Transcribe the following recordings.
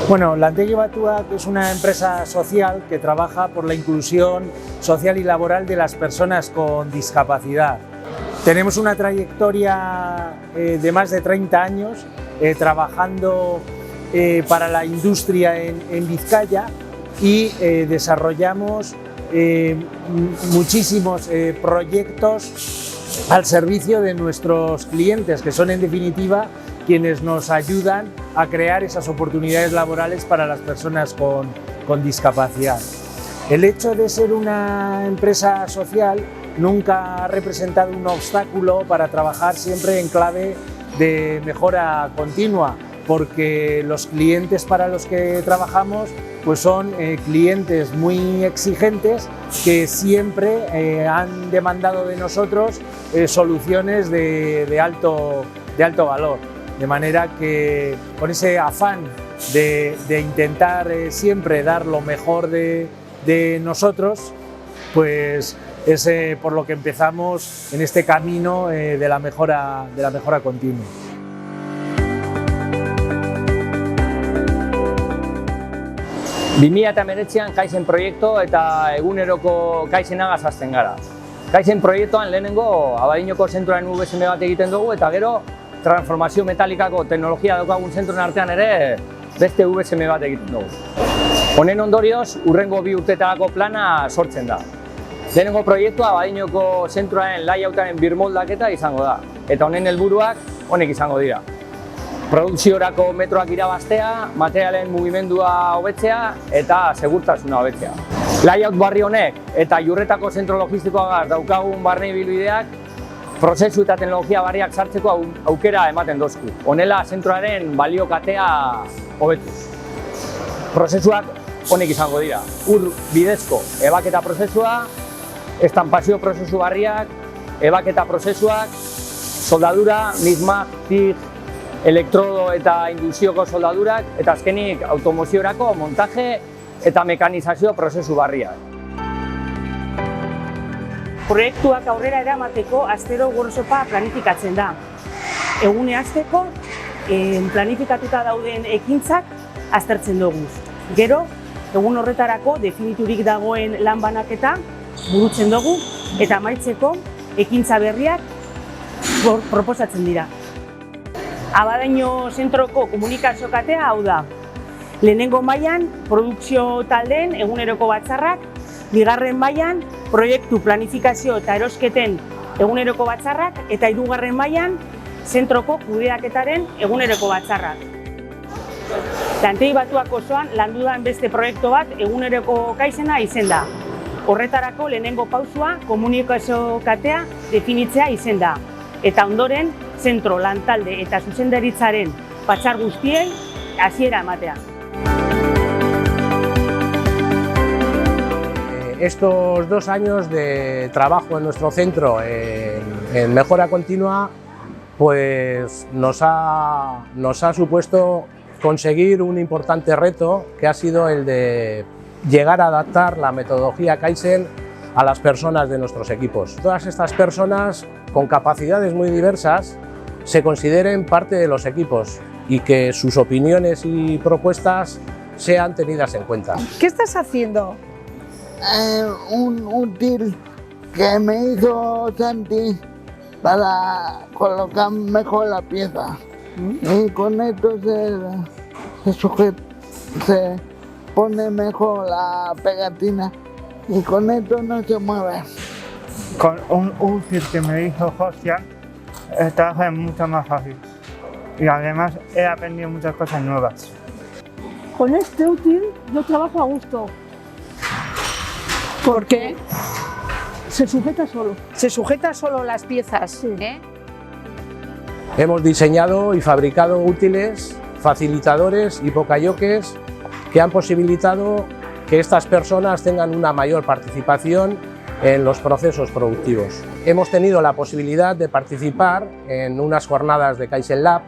Bueno, Lantegi Batuak es una empresa social que trabaja por la inclusión social y laboral de las personas con discapacidad. Tenemos una trayectoria de más de 30 años trabajando para la industria en Vizcaya y desarrollamos muchísimos proyectos al servicio de nuestros clientes, que son en definitiva quienes nos ayudan a crear esas oportunidades laborales para las personas con discapacidad. El hecho de ser una empresa social nunca ha representado un obstáculo para trabajar siempre en clave de mejora continua, porque los clientes para los que trabajamos pues son clientes muy exigentes que siempre han demandado de nosotros soluciones de alto valor. De manera que con ese afán de intentar siempre dar lo mejor de nosotros, pues es por lo que empezamos en este camino de la mejora continua. ...2019an Kaizen proiektu eta eguneroko Kaizenagaz hasten gara. Kaizen proiektuan lehenengo Abadiñoko zentroaren UBSM bat egiten dugu eta gero transformazio metalikako teknologia daukagun zentroen artean ere beste UBSM bat egiten dugu. Honen ondorioz, hurrengo 2 urtetarako plana sortzen da. Lehenengo proiektua Abadiñoko zentroaren layoutaren birmoldaketa izango da, eta honen helburuak honek izango dira. Produkziorako metroak irabaztea, materialen mugimendua hobetzea eta segurtasuna hobetzea. Layout barri honek eta Iurretako zentro logistikoagaz daukagun barne ibilbideak prozesu eta teknologia barriak sartzeko aukera ematen dozku. Honela zentroaren baliokatea hobetuz. Prozesuak honek izango dira. Ur bidezko ebaketa prozesua, estanpazio prozesu barriak, ebaketa prozesuak, soldadura, mismak, TIG, elektrodo eta induzioko soldadurak, eta azkenik automoziorako montaje eta mekanizazio prozesu barriak. Proiektuak aurrera eramateko astero workshopa planifikatzen da. Egune hasteko planifikatuta dauden ekintzak aztertzen dugu. Gero, egun horretarako definiturik dagoen lan banaketa burutzen dugu eta amaitzeko ekintza berriak proposatzen dira. Abadiño zentroko komunikazio katea hau da. Lehenengo mailan produkzio taldeen eguneroko batzarrak, bigarren mailan proiektu planifikazio eta erosketen eguneroko batzarrak eta hirugarren mailan zentroko kudeaketaren eguneroko batzarrak. Lantegi Batuak osoan landu den beste proiektu bat eguneroko Kaizena izen da. Horretarako lehenengo pausua komunikazio katea definitzea izen da. Eta ondoren, zentro, lantalde eta zuzendaritzaren batzar guztiei hasiera ematea. Estos 2 años de trabajo en nuestro centro en mejora continua pues nos ha supuesto conseguir un importante reto que ha sido el de llegar a adaptar la metodología Kaizen a las personas de nuestros equipos. Todas estas personas con capacidades muy diversas se consideren parte de los equipos y que sus opiniones y propuestas sean tenidas en cuenta. ¿Qué estás haciendo? Un útil que me hizo Santi para colocar mejor la pieza. Y con esto se pone mejor la pegatina y con esto no se mueve. Con un útil que me hizo Josian, el trabajo es mucho más fácil y además he aprendido muchas cosas nuevas. Con este útil yo trabajo a gusto. ¿Por qué? Se sujeta solo. Se sujeta solo las piezas. Sí. Hemos diseñado y fabricado útiles, facilitadores y pocayoques que han posibilitado que estas personas tengan una mayor participación en los procesos productivos. Hemos tenido la posibilidad de participar en unas jornadas de Kaizen Lab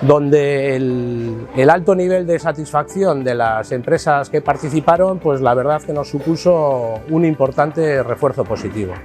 donde el alto nivel de satisfacción de las empresas que participaron, pues la verdad que nos supuso un importante refuerzo positivo.